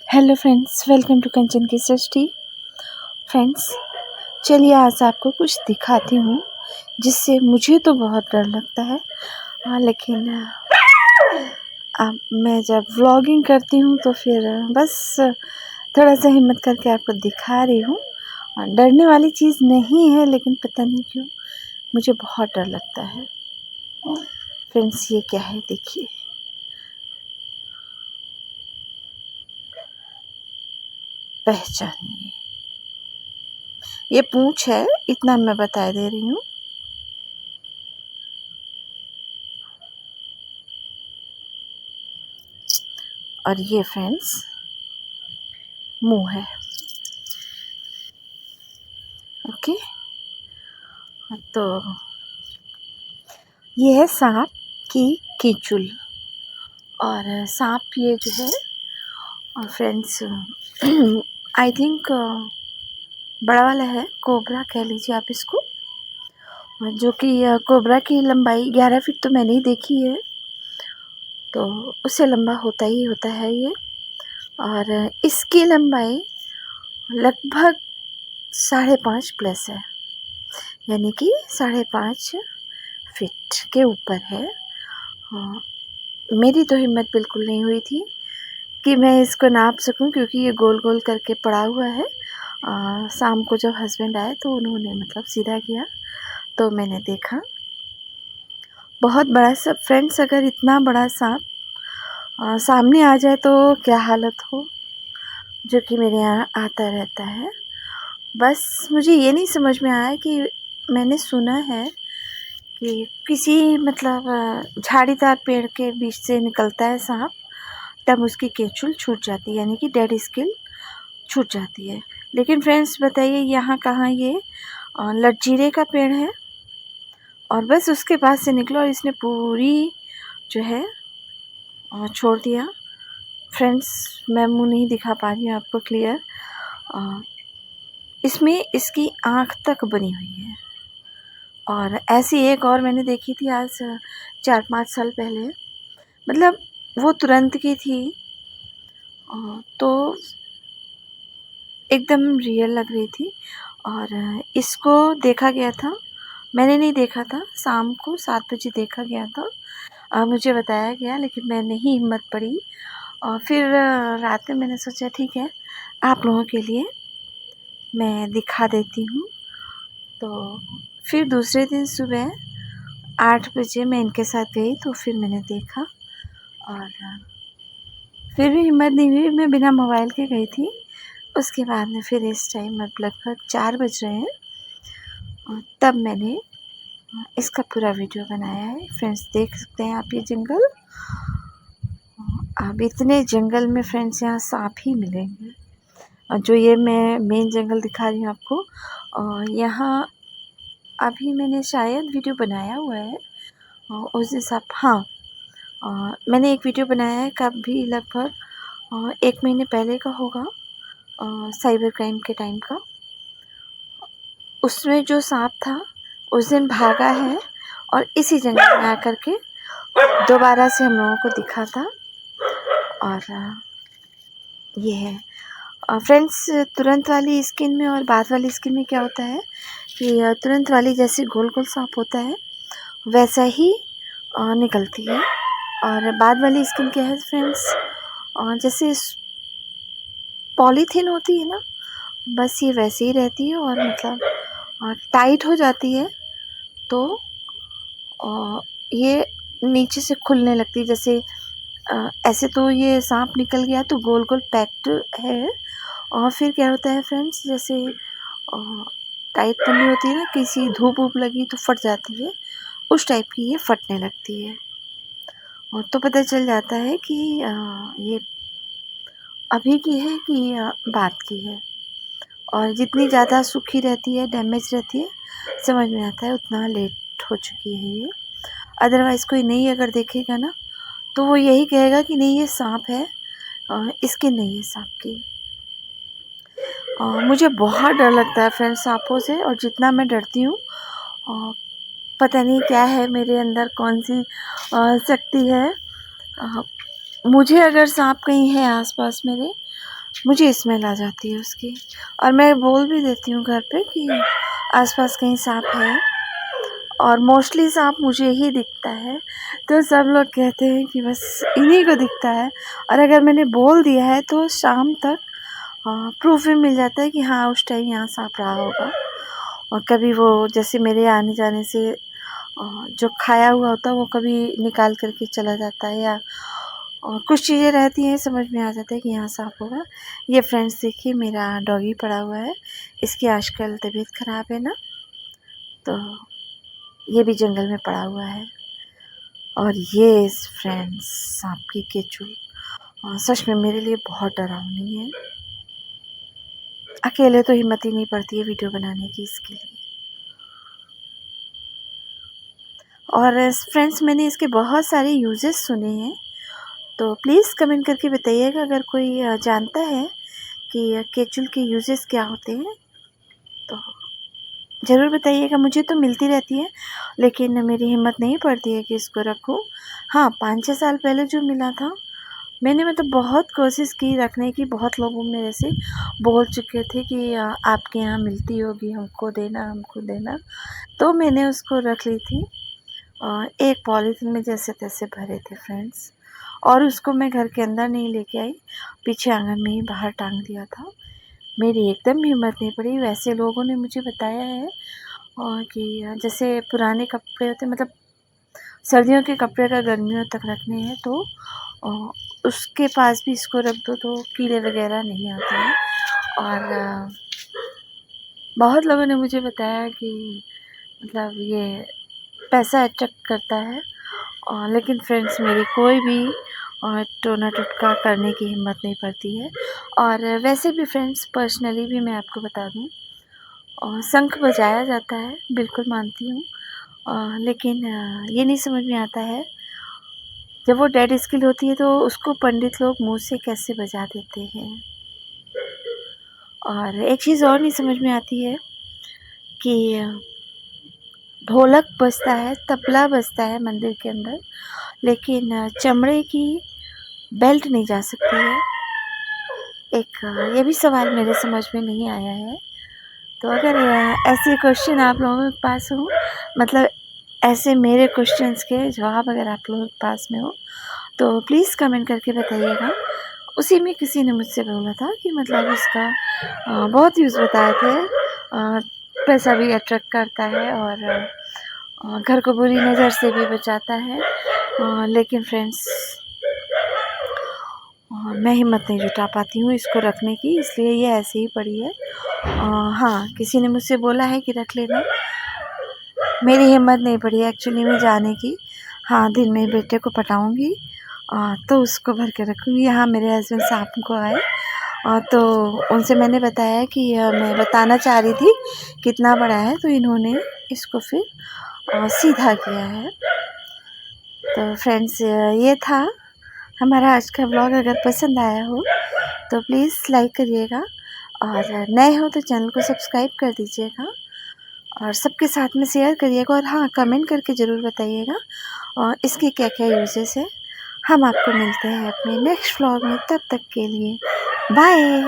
Hello friends, welcome to कंचन की सृष्टि। Friends, चलिए आज आपको कुछ दिखाती हूँ जिससे मुझे तो बहुत डर लगता है। लेकिन अब मैं जब व्लॉगिंग करती हूँ तो फिर बस थोड़ा सा हिम्मत करके आपको दिखा रही हूँ। डरने वाली चीज़ नहीं है, लेकिन पता नहीं क्यों मुझे बहुत डर लगता है। फ्रेंड्स, ये क्या है देखिए। पहचानिए, ये पूंछ है, इतना मैं बता दे रही हूँ। और ये फ्रेंड्स मुंह है। ओके, तो ये है सांप की कीचुल। और सांप ये जो है फ्रेंड्स आई थिंक बड़ा वाला है, कोबरा कह लीजिए आप इसको। जो कि कोबरा की लंबाई 11 फीट तो मैंने ही देखी है, तो उससे लंबा होता ही होता है ये। और इसकी लंबाई लगभग 5.5 प्लस है, यानी कि 5.5 फीट के ऊपर है। मेरी तो हिम्मत बिल्कुल नहीं हुई थी कि मैं इसको नाप सकूं, क्योंकि ये गोल गोल करके पड़ा हुआ है। शाम को जब हस्बैंड आए तो उन्होंने मतलब सीधा किया, तो मैंने देखा बहुत बड़ा सा। फ्रेंड्स, अगर इतना बड़ा सांप सामने आ जाए तो क्या हालत हो, जो कि मेरे यहाँ आता रहता है। बस मुझे ये नहीं समझ में आया कि मैंने सुना है कि किसी मतलब झाड़ीदार पेड़ के बीच से निकलता है सांप, तब उसकी केचुल छूट जाती है, यानी कि डेड स्किन छूट जाती है। लेकिन फ्रेंड्स बताइए, यहाँ कहाँ ये लटजीरे का पेड़ है और बस उसके पास से निकला और इसने पूरी जो है छोड़ दिया। फ्रेंड्स, मैं मुंह नहीं दिखा पा रही हूँ आपको क्लियर। इसमें इसकी आँख तक बनी हुई है। और ऐसी एक और मैंने देखी थी आज 4-5 साल पहले, मतलब वो तुरंत की थी, तो एकदम रियल लग रही थी। और इसको देखा गया था, मैंने नहीं देखा था, शाम को 7 बजे देखा गया था। मुझे बताया गया, लेकिन मैं नहीं हिम्मत पड़ी। और फिर रात में मैंने सोचा ठीक है, आप लोगों के लिए मैं दिखा देती हूँ। तो फिर दूसरे दिन सुबह 8 बजे मैं इनके साथ गई, तो फिर मैंने देखा और फिर भी हिम्मत नहीं हुई, मैं बिना मोबाइल के गई थी। उसके बाद में फिर इस टाइम अब लगभग 4 बज रहे हैं, और तब मैंने इसका पूरा वीडियो बनाया है। फ्रेंड्स, देख सकते हैं आप ये जंगल। अब इतने जंगल में फ्रेंड्स यहाँ सांप ही मिलेंगे। और जो ये मैं मेन जंगल दिखा रही हूँ आपको, और यहाँ अभी मैंने शायद वीडियो बनाया हुआ है उस हिसाब, हाँ, मैंने एक वीडियो बनाया है, कब भी लगभग 1 महीने पहले का होगा, साइबर क्राइम के टाइम का। उसमें जो सांप था उस दिन भागा है और इसी जंगल में आकर के दोबारा से हम लोगों को दिखा था। और ये है फ्रेंड्स, तुरंत वाली स्किन में और बाद वाली स्किन में क्या होता है कि तुरंत वाली जैसे गोल गोल सांप होता है वैसा ही निकलती है। और बाद वाली स्किन क्या है फ्रेंड्स, जैसे पॉलीथीन होती है ना, बस ये वैसे ही रहती है और मतलब टाइट हो जाती है, तो ये नीचे से खुलने लगती है। जैसे ऐसे तो ये सांप निकल गया तो गोल गोल पैक्ड है, और फिर क्या होता है फ्रेंड्स, जैसे टाइट पन्नी होती है ना, किसी धूप वूप लगी तो फट जाती है, उस टाइप की ये फटने लगती है। और तो पता चल जाता है कि ये अभी की है कि बाद की है। और जितनी ज़्यादा सूखी रहती है, डैमेज रहती है, समझ में आता है उतना लेट हो चुकी है ये। अदरवाइज़ कोई नहीं अगर देखेगा ना, तो वो यही कहेगा कि नहीं ये सांप है, स्किन नहीं है सांप की। मुझे बहुत डर लगता है फ्रेंड्स सांपों से, और जितना मैं डरती हूँ पता नहीं क्या है मेरे अंदर, कौन सी शक्ति है। मुझे अगर सांप कहीं है आसपास मेरे, मुझे स्मेल आ जाती है उसकी। और मैं बोल भी देती हूँ घर पे कि आसपास कहीं सांप है, और मोस्टली सांप मुझे ही दिखता है। तो सब लोग कहते हैं कि बस इन्हीं को दिखता है, और अगर मैंने बोल दिया है तो शाम तक प्रूफ भी मिल जाता है कि हाँ उस टाइम यहाँ सांप रहा होगा। और कभी वो जैसे मेरे आने जाने से जो खाया हुआ होता है वो कभी निकाल करके चला जाता है, या कुछ चीज़ें रहती हैं समझ में आ जाता है कि यहाँ सांप होगा। ये फ्रेंड्स देखिए मेरा डॉगी पड़ा हुआ है, इसकी आजकल तबीयत ख़राब है ना, तो ये भी जंगल में पड़ा हुआ है। और ये फ्रेंड्स सांप की केचुल सच में मेरे लिए बहुत डरावनी है। अकेले तो हिम्मत ही नहीं पड़ती है वीडियो बनाने की इसके लिए। और फ्रेंड्स मैंने इसके बहुत सारे यूजेस सुने हैं, तो प्लीज़ कमेंट करके बताइएगा अगर कोई जानता है कि केचुल के यूजेस क्या होते हैं तो ज़रूर बताइएगा। मुझे तो मिलती रहती है लेकिन मेरी हिम्मत नहीं पड़ती है कि इसको रखूं। हाँ 5-6 साल पहले जो मिला था मैंने मतलब बहुत कोशिश की रखने की, बहुत लोगों मेरे से बोल चुके थे कि आपके यहाँ मिलती होगी, हमको देना हमको देना। तो मैंने उसको रख ली थी, एक पॉलीथीन में जैसे तैसे भरे थे फ्रेंड्स, और उसको मैं घर के अंदर नहीं लेके आई, पीछे आंगन में ही बाहर टांग दिया था। मेरी एकदम हिम्मत नहीं पड़ी। वैसे लोगों ने मुझे बताया है और कि जैसे पुराने कपड़े होते मतलब सर्दियों के कपड़े अगर गर्मियों तक रखने हैं तो उसके पास भी इसको रख दो तो कीड़े वगैरह नहीं आते हैं। और बहुत लोगों ने मुझे बताया कि मतलब ये पैसा अट्रैक्ट करता है, लेकिन फ्रेंड्स मेरी कोई भी टोना टुटका करने की हिम्मत नहीं पड़ती है। और वैसे भी फ्रेंड्स पर्सनली भी मैं आपको बता दूं, शंख बजाया जाता है बिल्कुल मानती हूँ, लेकिन ये नहीं समझ में आता है जब वो डेड स्किल होती है तो उसको पंडित लोग मुंह से कैसे बजा देते हैं। और एक चीज़ और नहीं समझ में आती है कि ढोलक बजता है, तबला बजता है मंदिर के अंदर, लेकिन चमड़े की बेल्ट नहीं जा सकती है। एक ये भी सवाल मेरे समझ में नहीं आया है। तो अगर ऐसे क्वेश्चन आप लोगों के पास हो, मतलब ऐसे मेरे क्वेश्चंस के जवाब अगर आप लोगों के पास में हो तो प्लीज़ कमेंट करके बताइएगा। उसी में किसी ने मुझसे बोला था कि मतलब इसका बहुत यूज़ बताए थे, पैसा भी अट्रैक्ट करता है और घर को बुरी नज़र से भी बचाता है, लेकिन फ्रेंड्स मैं हिम्मत नहीं जुटा पाती हूँ इसको रखने की, इसलिए ये ऐसे ही पड़ी है। हाँ किसी ने मुझसे बोला है कि रख लेना, मेरी हिम्मत नहीं पड़ी एक्चुअली में जाने की। हाँ दिन में बेटे को पटाऊँगी तो उसको भर के रखूँगी। यहाँ मेरे हस्बैंड शाम को आए तो उनसे मैंने बताया कि मैं बताना चाह रही थी कितना बड़ा है, तो इन्होंने इसको फिर सीधा किया है। तो फ्रेंड्स ये था हमारा आज का ब्लॉग। अगर पसंद आया हो तो प्लीज़ लाइक करिएगा, और नए हो तो चैनल को सब्सक्राइब कर दीजिएगा, और सबके साथ में शेयर करिएगा। और हाँ कमेंट करके ज़रूर बताइएगा और इसके क्या क्या यूजेस है। हम आपको मिलते हैं अपने नेक्स्ट व्लॉग में, तब तक के लिए बाय।